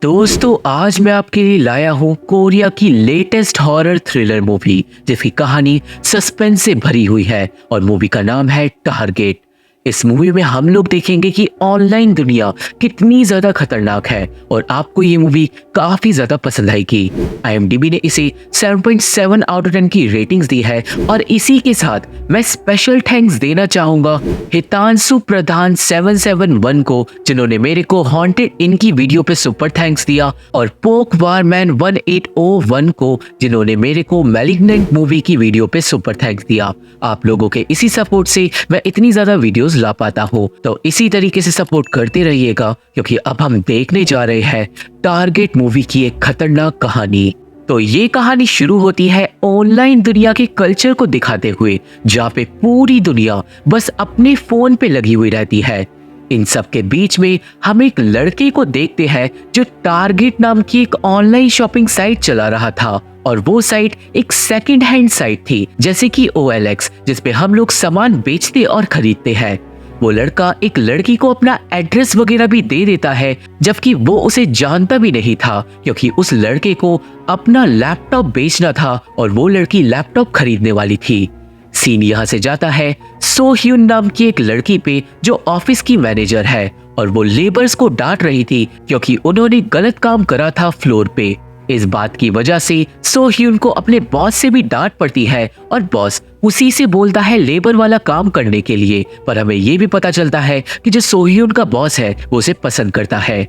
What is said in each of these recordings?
दोस्तों आज मैं आपके लिए लाया हूँ कोरिया की लेटेस्ट हॉरर थ्रिलर मूवी जिसकी कहानी सस्पेंस से भरी हुई है और मूवी का नाम है टारगेट। इस मूवी में हम लोग देखेंगे कि ऑनलाइन दुनिया कितनी ज्यादा खतरनाक है और आपको ये मूवी काफी ज्यादा पसंद आएगी। IMDb ने इसे 7.7 आउट ऑफ 10 की रेटिंग्स दी है और इसी के साथ मैं स्पेशल थैंक्स देना चाहूंगा हितांशु प्रधान 771 को, जिन्होंने मेरे को हॉन्टेड इन की वीडियो पे सुपर थैंक्स दिया, और पोक वारमैन 1801 को, जिन्होंने मेरे को मैलिग्नेंट मूवी की वीडियो पे सुपर थैंक्स दिया। आप लोगों के इसी सपोर्ट से मैं इतनी ज्यादा वीडियोस ला पाता हूँ, तो इसी तरीके से सपोर्ट करते रहिएगा क्योंकि अब हम देखने जा रहे हैं टारगेट मूवी की एक खतरनाक कहानी। तो ये कहानी शुरू होती है ऑनलाइन दुनिया के कल्चर को दिखाते हुए, जहाँ पे पूरी दुनिया बस अपने फोन पे लगी हुई रहती है। इन सब के बीच में हम एक लड़के को देखते हैं जो टारगेट नाम की एक ऑनलाइन शॉपिंग साइट चला रहा था, और वो साइट एक सेकंड हैंड साइट थी जैसे कि OLX, जिसपे हम लोग सामान बेचते और खरीदते हैं। वो लड़का एक लड़की को अपना एड्रेस वगैरह भी दे देता है, जबकि वो उसे जानता भी नहीं था क्योंकि उस लड़के को अपना लैपटॉप बेचना था और वो लड़की लैपटॉप खरीदने वाली थी। सीन यहाँ से जाता है सो ह्यून नाम की एक लड़की पे जो ऑफिस की मैनेजर है, और वो लेबर्स को डांट रही थी क्योंकि उन्होंने गलत काम करा था फ्लोर पे। इस बात की वजह से सो ह्यून को अपने बॉस से भी डांट पड़ती है और बॉस उसी से बोलता है लेबर वाला काम करने के लिए, पर हमें ये भी पता चलता है कि जो सो ह्यून का बॉस है वो उसे पसंद करता है।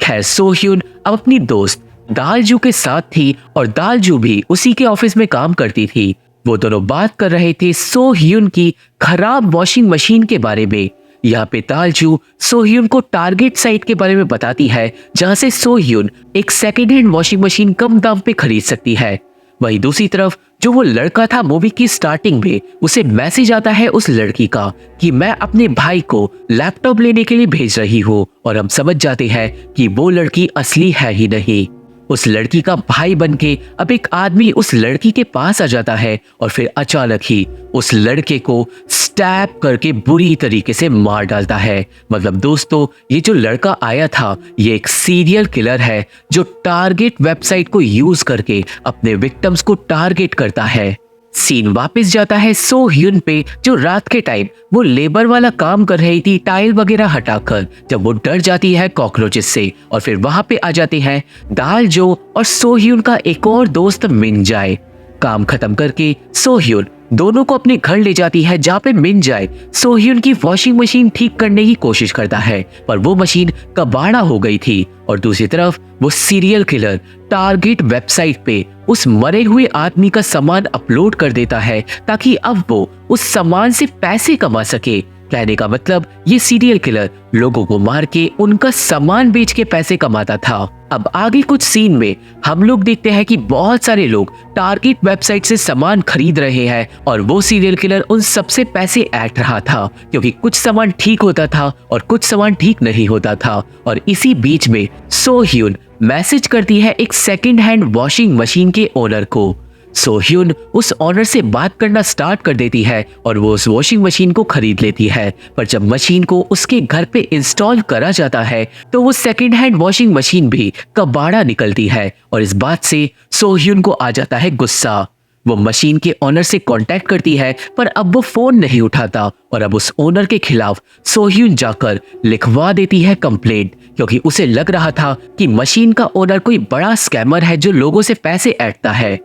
खैर सो ह्यून अब अपनी दोस्त दालजू के साथ थी और दालजू भी उसी के ऑफिस में काम करती थी। वो दोनों बात कर रहे थे सो ह्यून की खराब वॉशिंग मशीन के बारे में। यहाँ पे दालजू सो ह्यून को टारगेट साइट के बारे में बताती है जहाँ से सो ह्यून एक सेकेंड हैंड वॉशिंग मशीन कम दाम पे खरीद सकती है। वहीं दूसरी तरफ जो वो लड़का था मूवी की स्टार्टिंग में, उसे मैसेज आता है उस लड़की का कि मैं अपने भाई को लैपटॉप लेने के लिए भेज रही हूँ, और हम समझ जाते हैं कि वो लड़की असली है ही नहीं। उस लड़की का भाई बनके अब एक आदमी उस लड़की के पास आ जाता है और फिर अचानक ही उस लड़के को स्टैब करके बुरी तरीके से मार डालता है। मतलब दोस्तों, ये जो लड़का आया था ये एक सीरियल किलर है जो टारगेट वेबसाइट को यूज करके अपने विक्टिम्स को टारगेट करता है। सीन वापस जाता है सो ह्यून पे, जो रात के टाइम वो लेबर वाला काम कर रही थी टाइल वगैरह हटाकर, जब वो डर जाती है कॉकरोचेस से, और फिर वहां पे आ जाते हैं दालजो और सो ह्यून का एक और दोस्त मिन जाए। काम खत्म करके सो ह्यून दोनों को अपने घर ले जाती है जहाँ पे मिन जाए सो ह्यून की वॉशिंग मशीन ठीक करने की कोशिश करता है, पर वो मशीन कबाड़ा हो गई थी। और दूसरी तरफ वो सीरियल किलर टारगेट वेबसाइट पे उस मरे हुए आदमी का सामान अपलोड कर देता है ताकि अब वो उस सामान से पैसे कमा सके। कहने का मतलब ये सीरियल किलर लोगों को मार के उनका सामान बेच के पैसे कमाता था। अब आगे कुछ सीन में हम लोग देखते हैं कि बहुत सारे लोग टारगेट वेबसाइट से सामान खरीद रहे हैं और वो सीरियल किलर उन सबसे पैसे ऐंठ रहा था, क्योंकि कुछ सामान ठीक होता था और कुछ सामान ठीक नहीं होता था। और इसी बीच में सो ह्यून मैसेज करती है एक सेकंड हैंड वॉशिंग मशीन के ओनर को। सो ह्यून उस ऑनर से बात करना स्टार्ट कर देती है और वो उस वॉशिंग मशीन को खरीद लेती है, पर जब मशीन को उसके घर पे इंस्टॉल करा जाता है तो वो सेकंड हैंड वॉशिंग मशीन भी कबाड़ा निकलती है, और इस बात से सो ह्यून को आ जाता है गुस्सा। वो मशीन के ओनर से कांटेक्ट करती है पर अब वो फोन नहीं उठाता, और अब उस ओनर के खिलाफ सो ह्यून जाकर लिखवा देती है कंप्लेंट, क्योंकि उसे लग रहा था कि मशीन का ओनर कोई बड़ा स्कैमर है जो लोगों से पैसे ऐंठता है।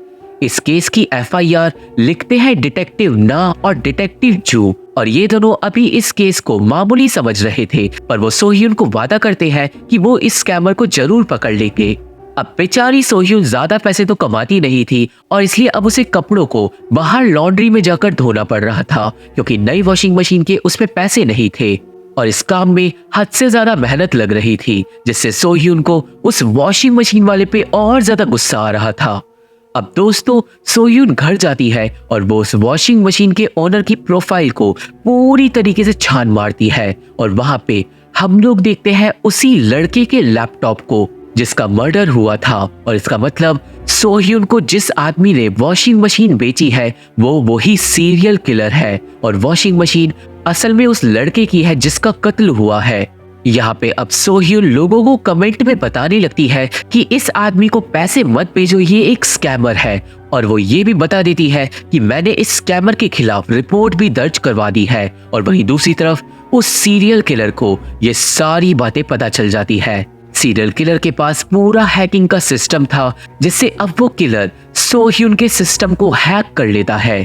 इस केस की FIR लिखते हैं डिटेक्टिव ना और डिटेक्टिव जू, और ये दोनों अभी इस केस को मामूली समझ रहे थे, पर वो सो ह्यून को वादा करते हैं कि वो इस स्कैमर को जरूर पकड़ लेंगे। अब बेचारी सो ह्यून ज्यादा पैसे तो कमाती नहीं थी, और इसलिए अब उसे कपड़ों को बाहर लॉन्ड्री में जाकर धोना पड़ रहा था, क्योंकि नई वॉशिंग मशीन के उसमें पैसे नहीं थे, और इस काम में हद से ज्यादा मेहनत लग रही थी, जिससे सो ह्यून को उस वॉशिंग मशीन वाले पे और ज्यादा गुस्सा आ रहा था। अब दोस्तों, सो ह्यून घर जाती है और वो उस वॉशिंग मशीन के ओनर की प्रोफाइल को पूरी तरीके से छान मारती है, और वहां पे हम लोग देखते हैं उसी लड़के के लैपटॉप को जिसका मर्डर हुआ था। और इसका मतलब सो ह्यून को जिस आदमी ने वॉशिंग मशीन बेची है वो वही सीरियल किलर है, और वॉशिंग मशीन असल में उस लड़के की है जिसका कत्ल हुआ है। यहाँ पे अब सोह्यून लोगों को कमेंट में बताने लगती है कि इस आदमी को पैसे मत भेजो, ये एक स्कैमर है। और वो ये भी बता देती है कि मैंने इस स्कैमर के खिलाफ रिपोर्ट भी दर्ज करवा दी है। और वहीं दूसरी तरफ उस सीरियल किलर को ये सारी बातें पता चल जाती है। सीरियल किलर के पास पूरा हैकिंग का सिस्टम था, जिससे अब वो किलर सोह्यून के सिस्टम को हैक कर लेता है।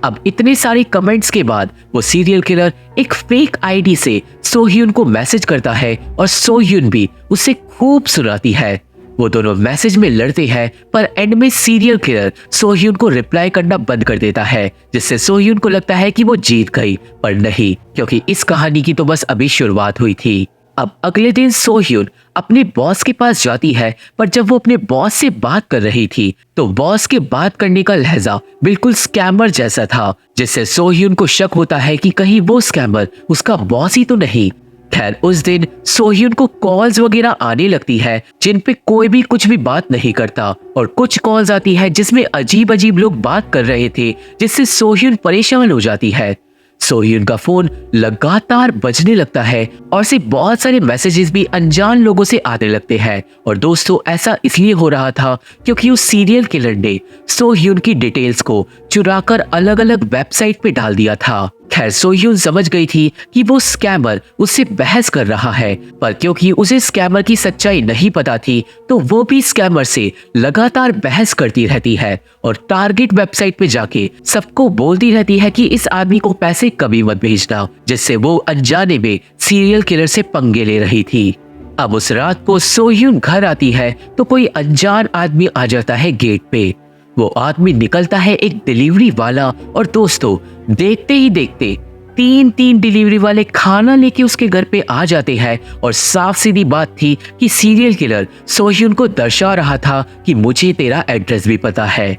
अब इतने सारे कमेंट्स के बाद वो सीरियल किलर एक फेक आईडी से सोह्यून को मैसेज करता है और सोह्यून भी उसे खूब सुनाती है। वो दोनों मैसेज में लड़ते हैं, पर एंड में सीरियल किलर सोह्यून को रिप्लाई करना बंद कर देता है, जिससे सोह्यून को लगता है कि वो जीत गई, पर नहीं, क्योंकि इस कहानी की तो बस अभी शुरुआत हुई थी। अब अगले दिन सोह्यून अपने बॉस के पास जाती है, पर जब वो अपने बॉस से बात कर रही थी तो बॉस के बात करने का लहजा बिल्कुल स्कैमर जैसा था, जिससे सोह्यून को शक होता है कि कहीं वो स्कैमर उसका बॉस ही तो नहीं। खैर, उस दिन सोह्यून को कॉल्स वगैरह आने लगती है, जिन पे कोई भी कुछ भी बात नहीं करता, और कुछ कॉल्स आती है जिसमें अजीब अजीब लोग बात कर रहे थे, जिससे सोह्यून परेशान हो जाती है। सोह्यून का फोन लगातार बजने लगता है और से बहुत सारे मैसेजेस भी अनजान लोगों से आने लगते हैं। और दोस्तों, ऐसा इसलिए हो रहा था क्योंकि उस सीरियल किलर ने सोह्यून की डिटेल्स को चुराकर अलग अलग वेबसाइट पे डाल दिया था। खैर, सोह्यून समझ गई थी कि वो स्कैमर उससे बहस कर रहा है, पर क्योंकि उसे स्कैमर की सच्चाई नहीं पता थी, तो वो भी स्कैमर से लगातार बहस करती रहती है और टारगेट वेबसाइट पे जाके सबको बोलती रहती है कि इस आदमी को पैसे कभी मत भेजना, जिससे वो अनजाने में सीरियल किलर से पंगे ले रही थी। अब उस रात को सोह्यून घर आती है तो कोई अनजान आदमी आ जाता है गेट पे। वो आदमी निकलता है एक डिलीवरी वाला, और दोस्तों, देखते ही देखते तीन डिलीवरी वाले खाना लेके उसके घर पे आ जाते हैं। और साफ सीधी बात थी कि सीरियल किलर सोह्यून को दर्शा रहा था कि मुझे तेरा एड्रेस भी पता है।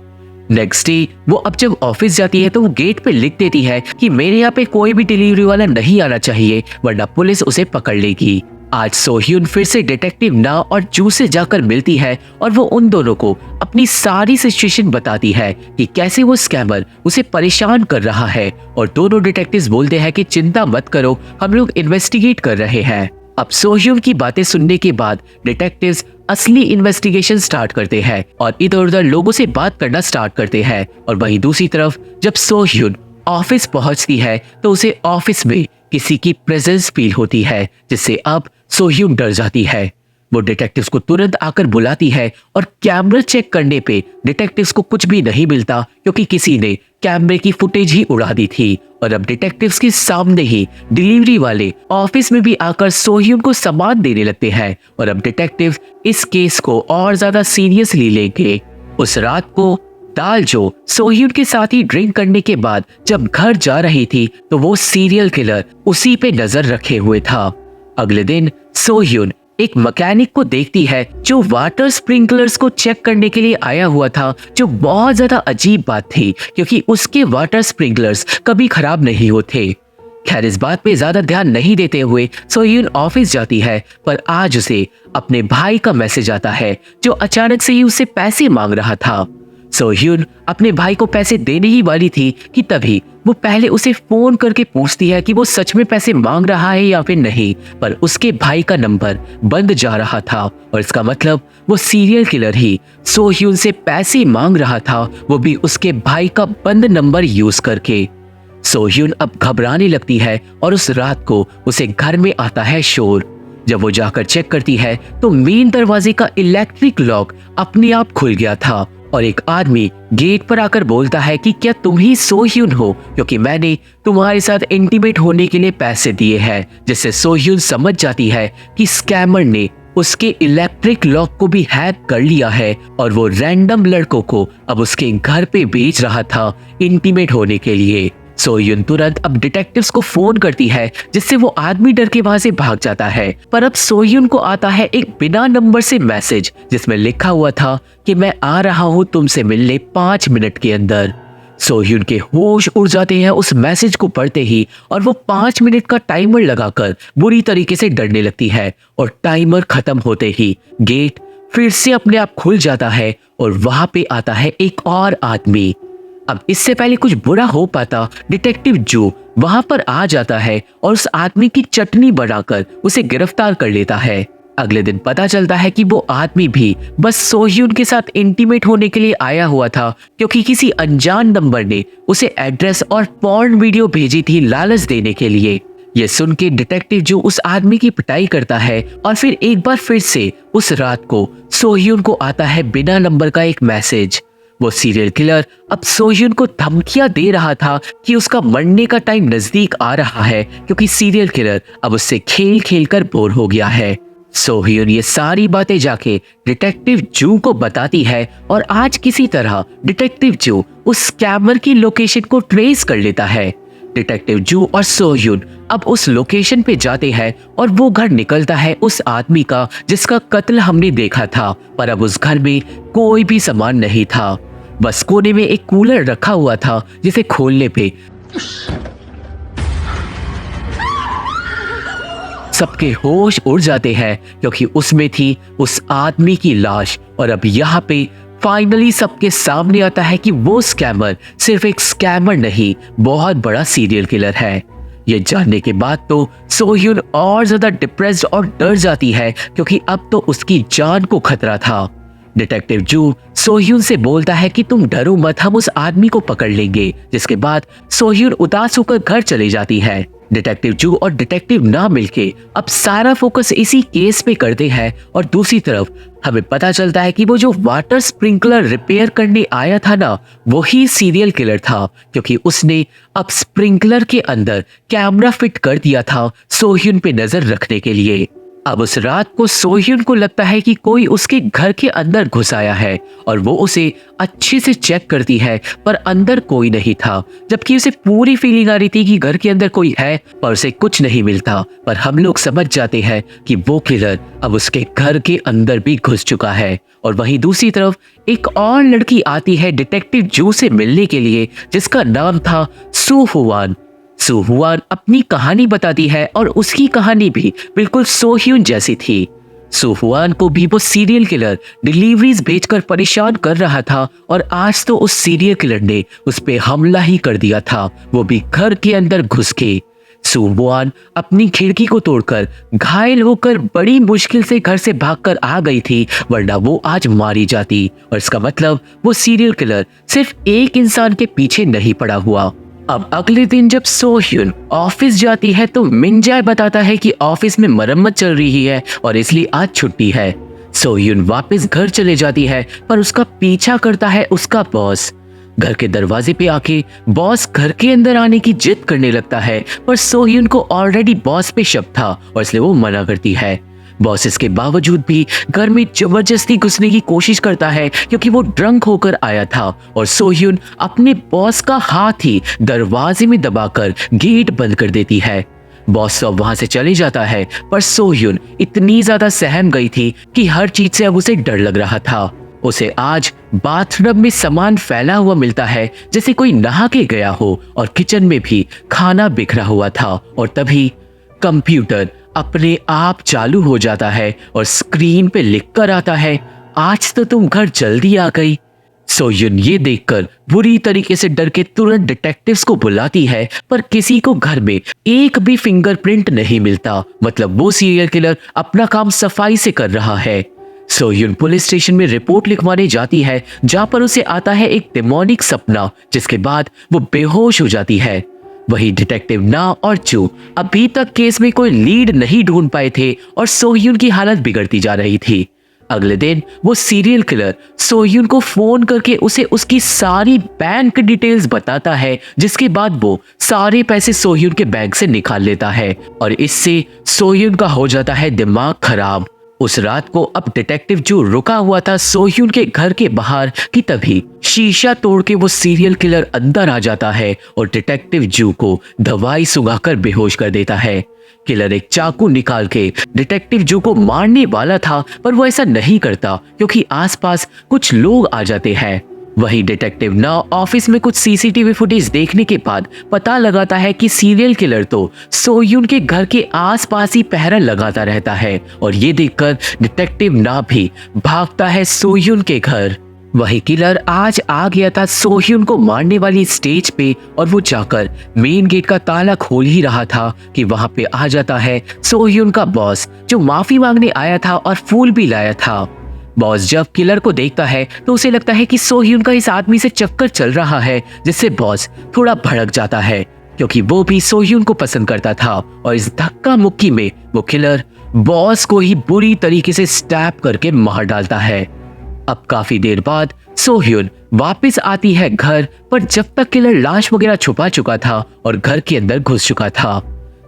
नेक्स्ट डे वो अब जब ऑफिस जाती है तो वो गेट पे लिख देती है कि मेरे यहाँ पे कोई भी डिलीवरी वाला नहीं आना चाहिए, वरना पुलिस उसे पकड़ लेगी। आज सोह्यून फिर से डिटेक्टिव ना और जू से जाकर मिलती है और वो उन दोनों को अपनी सारी सिचुएशन बताती है कि कैसे वो स्कैमर उसे परेशान कर रहा है। और दोनों डिटेक्टिव्स बोलते हैं कि चिंता मत करो, हम लोग इन्वेस्टिगेट कर रहे हैं। अब सोह्यून की बातें सुनने के बाद डिटेक्टिव्स असली इन्वेस्टिगेशन स्टार्ट करते हैं और इधर उधर लोगों से बात करना स्टार्ट करते हैं। और वहीं दूसरी तरफ जब सोह्यून ऑफिस पहुंचती है तो उसे ऑफिस में किसी की प्रेजेंस फील होती है, जिससे अब सोह्यून डर जाती है। वो डिटेक्टिव्स को तुरंत आकर बुलाती है और कैमरा चेक करने पे डिटेक्टिव्स को कुछ भी नहीं मिलता, क्योंकि किसी ने कैमरे की फुटेज ही उड़ा दी थी। और अब डिटेक्टिव्स के सामने ही डिलीवरी वाले ऑफिस में भी आकर सोह्यून को सामान देने लगते हैं। और अब डिटेक्टिव इस केस को और ज्यादा सीरियसली लेंगे। उस रात को दालजो सोह्यून के साथ ही ड्रिंक करने के बाद जब घर जा रही थी तो वो सीरियल किलर उसी पे नजर रखे हुए था। अगले दिन सोह्यून एक मैकेनिक को देखती है जो वाटर स्प्रिंकलर्स को चेक करने के लिए आया हुआ था, जो बहुत ज्यादा अजीब बात थी क्योंकि उसके वाटर स्प्रिंकलर्स कभी खराब नहीं होते। खैर, इस बात पे ज्यादा ध्यान नहीं देते हुए सोह्यून ऑफिस जाती है, पर आज उसे अपने भाई का मैसेज आता है जो अचानक से ही उससे पैसे मांग रहा था। सोह्यून अपने भाई को पैसे देने ही वाली थी कि तभी वो पहले उसे फोन करके पूछती है कि वो सच में पैसे मांग रहा है या फिर नहीं, पर उसके भाई का नंबर बंद जा रहा था और इसका मतलब वो सीरियल किलर ही सोह्यून से पैसे मांग रहा था, वो भी उसके भाई का बंद नंबर यूज करके। सोह्यून अब घबराने लगती है और उस रात को उसे घर में आता है शोर। जब वो जाकर चेक करती है तो मेन दरवाजे का इलेक्ट्रिक लॉक अपने आप खुल गया था और एक आदमी गेट पर आकर बोलता है कि क्या तुम ही सोह्यून हो, क्योंकि मैंने तुम्हारे साथ इंटीमेट होने के लिए पैसे दिए हैं। जिससे सोह्यून समझ जाती है कि स्कैमर ने उसके इलेक्ट्रिक लॉक को भी हैक कर लिया है और वो रैंडम लड़कों को अब उसके घर पे भेज रहा था इंटीमेट होने के लिए। सोह्यून तुरंत अब डिटेक्टिव्स को फोन करती है, जिससे वो आदमी डर के वहां से भाग जाता है। पर अब सोह्यून को आता है एक बिना नंबर से मैसेज जिसमें लिखा हुआ था कि मैं आ रहा हूं तुमसे मिलने 5 मिनट के अंदर। सोह्यून के होश उड़ जाते हैं उस मैसेज को पढ़ते ही और वो 5 मिनट का टाइमर लगाकर बुरी तरीके से डरने लगती है। और टाइमर खत्म होते ही गेट फिर से अपने आप खुल जाता है और वहां पे आता है एक और आदमी। अब इससे पहले कुछ बुरा हो पाता, डिटेक्टिव जो वहां पर आ जाता है और उस आदमी की चटनी बनाकर उसे गिरफ्तार कर लेता है। अगले दिन पता चलता है कि वो आदमी भी बस सोह्यून के साथ इंटीमेट होने के लिए आया हुआ था, क्योंकि किसी अनजान नंबर ने उसे एड्रेस और पॉर्न वीडियो भेजी थी लालच देने के लिए। ये सुन के डिटेक्टिव जो उस आदमी की पिटाई करता है और फिर एक बार फिर से उस रात को सोह्यून को आता है बिना नंबर का एक मैसेज। वो सीरियल किलर अब सोह्यून को धमकियां दे रहा था कि उसका मरने का टाइम नजदीक आ रहा है, क्योंकि सीरियल किलर अब उससे खेल खेल कर बोर हो गया है। सोह्यून ये सारी बातें जाके डिटेक्टिव जू को बताती है और आज किसी तरह डिटेक्टिव जू उस स्कैमर की लोकेशन को ट्रेस कर लेता है। डिटेक्टिव जू और सोह्यून अब उस लोकेशन पे जाते हैं और वो घर निकलता है उस आदमी का जिसका कत्ल हमने देखा था, पर अब उस घर में कोई भी सामान नहीं था। बस कोने में एक कूलर रखा हुआ था जिसे खोलने पे सबके होश उड़ जाते हैं, क्योंकि उसमें थी उस आदमी की लाश। और अब यहाँ पे फाइनली सबके सामने आता है कि वो स्कैमर सिर्फ एक स्कैमर नहीं, बहुत बड़ा सीरियल किलर है। ये जानने के बाद तो सोह्यून और ज्यादा डिप्रेस्ड और डर जाती है, क्योंकि अब तो उसकी जान को खतरा था। डिटेक्टिव जू सोह्यून से बोलता है कि तुम डरो मत, हम उस आदमी को पकड़ लेंगे। जिसके बाद सोह्यून उदास होकर घर चली जाती है। डिटेक्टिव जू और डिटेक्टिव ना मिलके अब सारा फोकस इसी केस पे करते हैं और दूसरी तरफ हमें पता चलता है कि वो जो वाटर स्प्रिंकलर रिपेयर करने आया था ना, वही सीरियल किलर था, क्योंकि उसने अब स्प्रिंकलर के अंदर कैमरा फिट कर दिया था सोह्यून पे नजर रखने के लिए। अब उस रात को सोह्यून को लगता है कि कोई उसके घर के अंदर घुस आया है और वो उसे अच्छे से चेक करती है, पर अंदर कोई नहीं था, जबकि उसे पूरी फीलिंग आ रही थी कि घर के अंदर कोई है, पर उसे कुछ नहीं मिलता। पर हम लोग समझ जाते हैं कि वो किलर अब उसके घर के अंदर भी घुस चुका है। और वहीं दूसरी तरफ एक और लड़की आती है डिटेक्टिव जू से मिलने के लिए, जिसका नाम था सू हुआन। सू हुआन अपनी कहानी बताती है और उसकी कहानी भी बिल्कुल सोह्यून जैसी थी। सू हुआन को भी वो सीरियल किलर डिलीवरीज भेजकर परेशान कर रहा था और आज तो उस सीरियल किलर ने उस पे हमला ही कर दिया था, वो भी घर के अंदर घुस के। सू हुआन अपनी खिड़की को तोड़कर घायल होकर बड़ी मुश्किल से घर से भागकर आ गई थी, वरना वो आज मारी जाती। और इसका मतलब वो सीरियल किलर सिर्फ एक इंसान के पीछे नहीं पड़ा हुआ। अब अगले दिन जब सोह्यून ऑफिस जाती है तो मिनजाए बताता है कि ऑफिस में मरम्मत चल रही है और इसलिए आज छुट्टी है। सोह्यून वापस घर चले जाती है, पर उसका पीछा करता है उसका बॉस। घर के दरवाजे पे आके बॉस घर के अंदर आने की जिद करने लगता है, पर सोह्यून को ऑलरेडी बॉस पे शक था और इसलिए वो मना करती है। बॉस इसके बावजूद भी घर में जबरदस्ती घुसने की कोशिश करता है, क्योंकि वो ड्रंक होकर आया था और सोह्यून अपने बॉस का हाथ ही दरवाजे में दबाकर गेट बंद कर देती है। बॉस तो अब वहां से चले जाता है, पर सोह्यून इतनी ज्यादा सहम गई थी कि हर चीज से अब उसे डर लग रहा था। उसे आज बाथटब में सामान फैला हुआ मिलता है जैसे कोई नहा के गया हो, और किचन में भी खाना बिखरा हुआ था। और तभी कंप्यूटर अपने आप चालू हो जाता है और स्क्रीन पे लिखकर आता है, आज तो तुम घर जल्दी आ गई। सोह्यून ये देखकर बुरी तरीके से डर के तुरंत डिटेक्टिव्स को बुलाती है, पर किसी को घर में एक भी फिंगरप्रिंट नहीं मिलता। मतलब वो सीरियल किलर अपना काम सफाई से कर रहा है। सोह्यून पुलिस स्टेशन में रिपोर्ट लिखवाने जाती है, जहां पर उसे आता है एक डेमोनिक सपना, जिसके बाद वो बेहोश हो जाती है। वही डिटेक्टिव ना और जू अभी तक केस में कोई लीड नहीं ढूंढ पाए थे और सोह्यून की हालत बिगड़ती जा रही थी। अगले दिन वो सीरियल किलर सोह्यून को फोन करके उसे उसकी सारी बैंक डिटेल्स बताता है, जिसके बाद वो सारे पैसे सोह्यून के बैंक से निकाल लेता है और इससे सोह्यून का हो जाता है दिमाग खराब। उस रात को अब डिटेक्टिव जो रुका हुआ था सोह्यून के घर के बाहर कि तभी शीशा तोड़ के वो सीरियल किलर अंदर आ जाता है और डिटेक्टिव जू को दवाई सुंघाकर बेहोश कर देता है। किलर एक चाकू निकाल के डिटेक्टिव जू को मारने वाला था, पर वो ऐसा नहीं करता क्योंकि आसपास कुछ लोग आ जाते हैं। वही डिटेक्टिव ना ऑफिस में कुछ सीसीटीवी फुटेज देखने के बाद पता लगाता है कि सीरियल किलर तो सोह्यून के घर के आसपास ही पहरा लगाता रहता है और ये देखकर डिटेक्टिव ना भी भागता है सोह्यून के घर। वही किलर आज आ गया था सोह्यून को मारने वाली स्टेज पे और वो जाकर मेन गेट का ताला खोल ही रहा था कि वहां पे आ जाता है सोह्यून का बॉस, जो माफी मांगने आया था और फूल भी लाया था। बॉस जब किलर को देखता है तो उसे लगता है कि सोह्यून का इस आदमी से चक्कर चल रहा है, जिससे बॉस थोड़ा भड़क जाता है क्योंकि वो भी सोह्यून को पसंद करता था। और इस धक्का मुक्की में वो किलर बॉस को ही बुरी तरीके से स्टैप करके मार डालता है। अब काफी देर बाद सोह्यून वापस आती है घर पर, जब तक किलर लाश वगैरह छुपा चुका था और घर के अंदर घुस चुका था।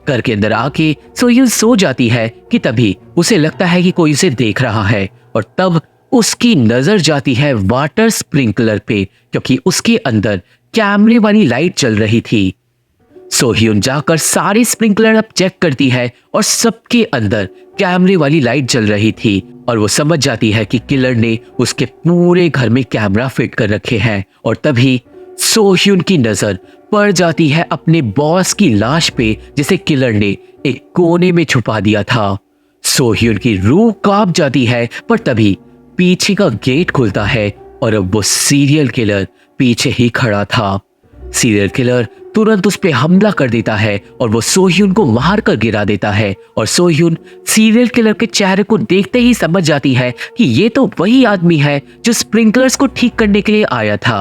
घर के अंदर आके सोह्यून सो जाती है कि तभी उसे लगता है कि कोई उसे देख रहा है और तब उसकी नजर जाती है वाटर स्प्रिंकलर पे, क्योंकि उसके अंदर कैमरे वाली लाइट चल रही थी। सोह्यून जाकर सारे स्प्रिंकलर अब चेक करती है और सबके अंदर कैमरे वाली लाइट जल रही थी और वो समझ जाती है कि किलर ने उसके पूरे घर में कैमरा फिट कर रखे हैं। और तभी सोह्यून की नजर पड़ जाती है अपने बॉस की लाश पे, जिसे किलर ने एक कोने में छुपा दिया था। सोह्यून की रूह कांप जाती है, पर तभी पीछे का गेट खुलता है और अब वो सीरियल किलर पीछे ही खड़ा था। सीरियल किलर तुरंत उस पे हमला कर देता है और वो सोह्यून को मार कर गिरा देता है। और सोह्यून सीरियल किलर के चेहरे को देखते ही समझ जाती है कि ये तो वही आदमी है जो स्प्रिंकलर्स को ठीक करने के लिए आया था।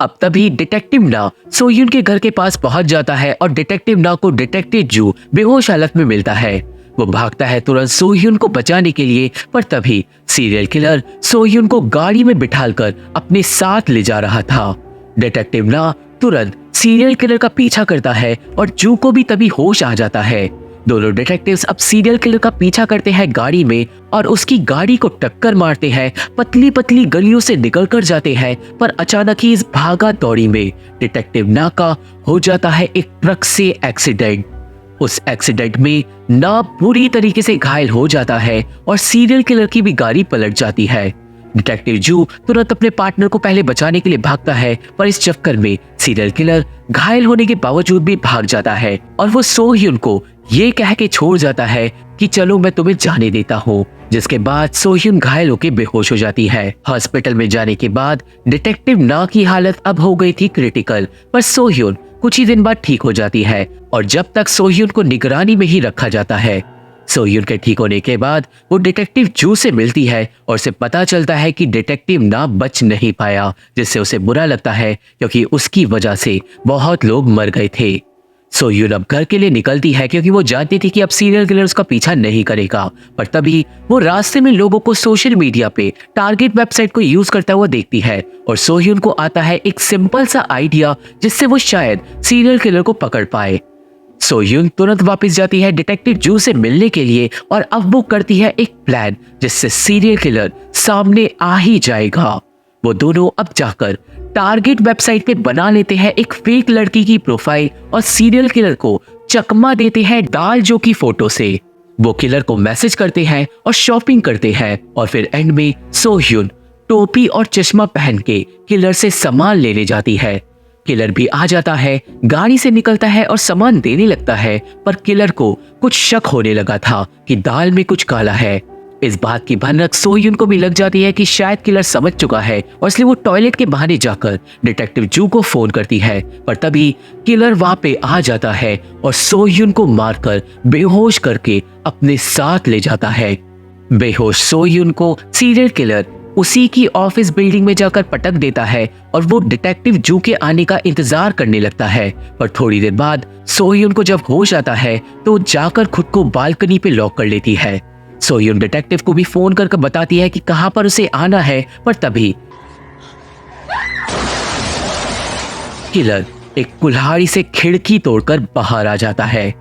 अब तभी डिटेक्टिव ना सोह्यून के घर के पास पहुंच जाता है और डिटेक्टिव ना को डिटेक्टिव जू बेहोश हालत में मिलता है। वो भागता है तुरंत सोह्यून को बचाने के लिए, पर तभी सीरियल किलर सोह्यून को गाड़ी में बिठाकर अपने साथ ले जा रहा था। डिटेक्टिव ना तुरंत सीरियल किलर का पीछा करता है और जू को भी तभी होश आ जाता है। दोनों डिटेक्टिव्स अब सीरियल किलर का पीछा करते हैं गाड़ी में और उसकी गाड़ी को टक्कर मारते हैं, पतली पतली गलियों से निकल कर जाते हैं। पर अचानक ही इस भागा दौड़ी में डिटेक्टिव ना का हो जाता है एक ट्रक से एक्सीडेंट। उस एक्सीडेंट में ना बुरी तरीके से घायल हो जाता है और सीरियल किलर की भी गाड़ी पलट जाती है। डिटेक्टिव जू तुरंत अपने पार्टनर को पहले बचाने के लिए भागता है, पर इस चक्कर में सीरियल किलर घायल होने के बावजूद भी भाग जाता है और वो सोह्यून को ये कह के छोड़ जाता है कि चलो मैं तुम्हें जाने देता हूँ। जिसके बाद सोह्यून घायल होकर बेहोश हो जाती है। हॉस्पिटल में जाने के बाद डिटेक्टिव ना की हालत अब हो गई थी क्रिटिकल, पर सोह्यून कुछ ही दिन बाद ठीक हो जाती है और जब तक सोह्यून को निगरानी में ही रखा जाता है। सोह्यून के ठीक होने के बाद वो डिटेक्टिव जू से मिलती है और उसे पता चलता है कि डिटेक्टिव ना बच नहीं पाया, जिससे उसे बुरा लगता है क्योंकि उसकी वजह से बहुत लोग मर गए थे। सोह्यून अब घर के लिए निकलती है क्योंकि वो जानती थी कि अब सीरियल किलर उसका पीछा नहीं करेगा, पर तभी वो रास्ते में लोगों को सोशल मीडिया पे टारगेट वेबसाइट को यूज करता हुआ देखती है और सोह्यून को आता है एक सिंपल सा आइडिया जिससे वो शायद सीरियल किलर को पकड़ पाए। सोह्यून तुरंत वापस जाती है डिटेक्टिव जू से मिलने के लिए और अब वो करती है एक प्लान जिससे सीरियल किलर सामने आ ही जाएगा। वो दोनों अब जाकर टारगेट वेबसाइट पे बना लेते हैं एक फेक लड़की की प्रोफाइल और सीरियल किलर को चकमा देते हैं दाल जो की फोटो से। वो किलर को मैसेज करते हैं और शॉपिंग करते हैं और फिर एंड में सोह्यून टोपी और चश्मा पहन के किलर से सामान लेने जाती है। किलर भी आ जाता है, गाड़ी से निकलता है और सामान देने लगता है, पर किलर को कुछ शक होने लगा था कि दाल में कुछ काला है। इस बात की भनक सोह्यून को भी लग जाती है कि शायद किलर समझ चुका है और इसलिए वो टॉयलेट के बहाने जाकर डिटेक्टिव जू को फोन करती है, पर तभी किलर वहां पे आ जाता है और सोह्यून को मारकर बेहोश करके अपने साथ ले जाता है। बेहोश सोह्यून को सीरियल किलर उसी की ऑफिस बिल्डिंग में जाकर पटक देता है और वो डिटेक्टिव जू के आने का इंतजार करने लगता है। पर थोड़ी देर बाद सोह्यून को जब होश आता है तो जाकर खुद को बालकनी पे लॉक कर लेती है। सोह्यून डिटेक्टिव को भी फोन करके बताती है कि कहां पर उसे आना है, पर तभी किलर एक कुल्हाड़ी से खिड़की तोड़कर बाहर आ जाता है।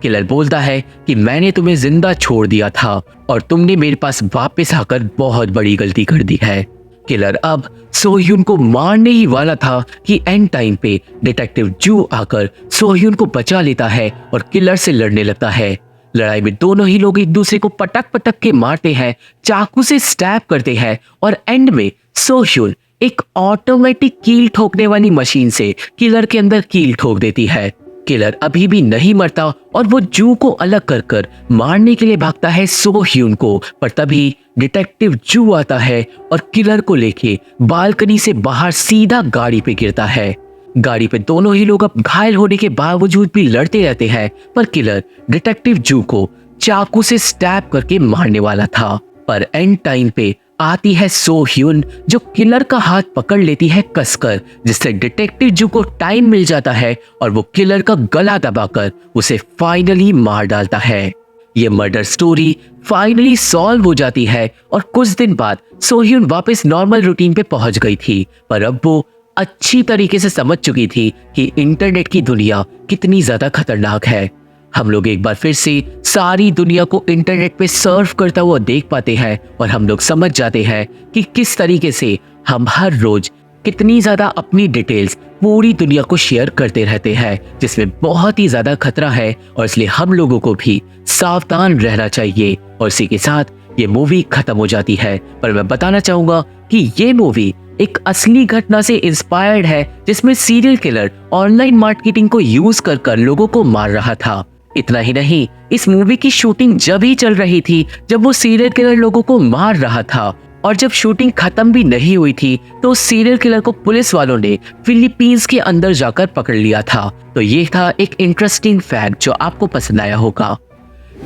किलर बोलता है कि मैंने तुम्हें जिंदा छोड़ दिया था और तुमने मेरे पास वापस आकर बहुत बड़ी गलती कर दी है। किलर अब सोह्यून को मारने ही वाला था कि एंड टाइम पे डिटेक्टिव जू आकर सोह्यून को बचा लेता है और किलर से लड़ने लगता है। लड़ाई में दोनों ही लोग एक दूसरे को पटक पटक के मारते हैं, चाकू से स्टैब करते हैं और एंड में सोह्यून एक ऑटोमेटिक कील ठोकने वाली मशीन से किलर के अंदर कील ठोक देती है। किलर अभी भी नहीं मरता और वो जू को अलग कर कर मारने के लिए भागता है सो ह्यून को। पर तभी डिटेक्टिव जू आता है और किलर को लेके बालकनी से बाहर सीधा गाड़ी पे गिरता है। गाड़ी पे दोनों ही लोग अब घायल होने के बावजूद भी लड़ते रहते हैं, पर किलर डिटेक्टिव जू को चाकू से स्टैब करके मारने वाला था। पर एंड टाइम पे आती है सो ह्यून जो किलर का हाथ पकड़ लेती है कसकर, जिससे डिटेक्टिव जू को टाइम मिल जाता है और वो किलर का गला दबाकर उसे फाइनली मार डालता है। ये मर्डर स्टोरी फाइनली सॉल्व हो जाती है और कुछ दिन बाद सो ह्यून वापस नॉर्मल रूटीन पे पहुंच गई थी, पर अब वो अच्छी तरीके से समझ चुकी थी कि इंटरनेट की दुनिया कितनी ज्यादा खतरनाक है। हम लोग एक बार फिर से सारी दुनिया को इंटरनेट पे सर्फ करता हुआ देख पाते हैं और हम लोग समझ जाते हैं कि किस तरीके से हम हर रोज कितनी ज्यादा अपनी डिटेल्स पूरी दुनिया को शेयर करते रहते हैं, जिसमें बहुत ही ज्यादा खतरा है और इसलिए हम लोगों को भी सावधान रहना चाहिए। और इसी के साथ ये मूवी खत्म हो जाती है, पर मैं बताना चाहूंगा कि ये मूवी एक असली घटना से इंस्पायर्ड है, जिसमें सीरियल किलर ऑनलाइन मार्केटिंग को यूज कर लोगों को मार रहा था। इतना ही नहीं, इस मूवी की शूटिंग जब ही चल रही थी जब वो सीरियल किलर लोगों को मार रहा था, और जब शूटिंग खत्म भी नहीं हुई थी तो उस सीरियल किलर को पुलिस वालों ने फिलीपींस के अंदर जाकर पकड़ लिया था। तो ये था एक इंटरेस्टिंग फैक्ट जो आपको पसंद आया होगा।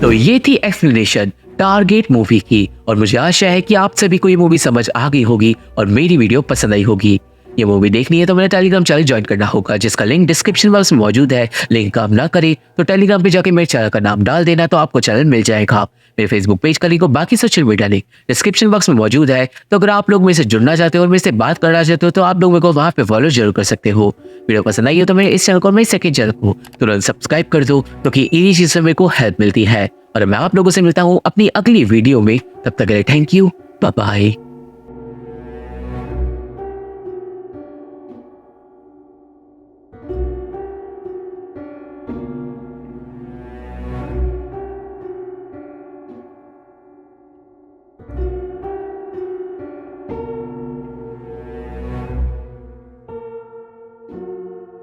तो ये थी एक्सप्लेनेशन टारगेट मूवी की, और मुझे आशा है कि आप सभी को ये मूवी समझ आ गई होगी और मेरी वीडियो पसंद आई होगी। ये मूवी देखनी है तो मेरा टेलीग्राम चैनल ज्वाइन करना होगा, जिसका लिंक डिस्क्रिप्शन बॉक्स में मौजूद है। लिंक काम ना करे तो टेलीग्राम पे जाके मेरे चैनल का नाम डाल देना, तो आपको चैनल मिल जाएगा। मेरे फेसबुक पेज का लिंक और बाकी social media link description box में मौजूद है। तो अगर आप लोग मेरे से जुड़ना चाहते हो और मेरे से बात करना चाहते हो तो आप लोग मेरे को वहाँ पे फॉलो जरूर कर सकते हो। वीडियो पसंद आई हो तो मेरे इस चैनल को और मेरे सेकंड चैनल को तुरंत सब्सक्राइब कर दो, क्योंकि इन्हीं चीज़ से मेरे को हेल्प मिलती है। और मैं आप लोगों से मिलता हूँ अपनी अगली वीडियो में, तब तक के लिए थैंक यू, बाय बाय।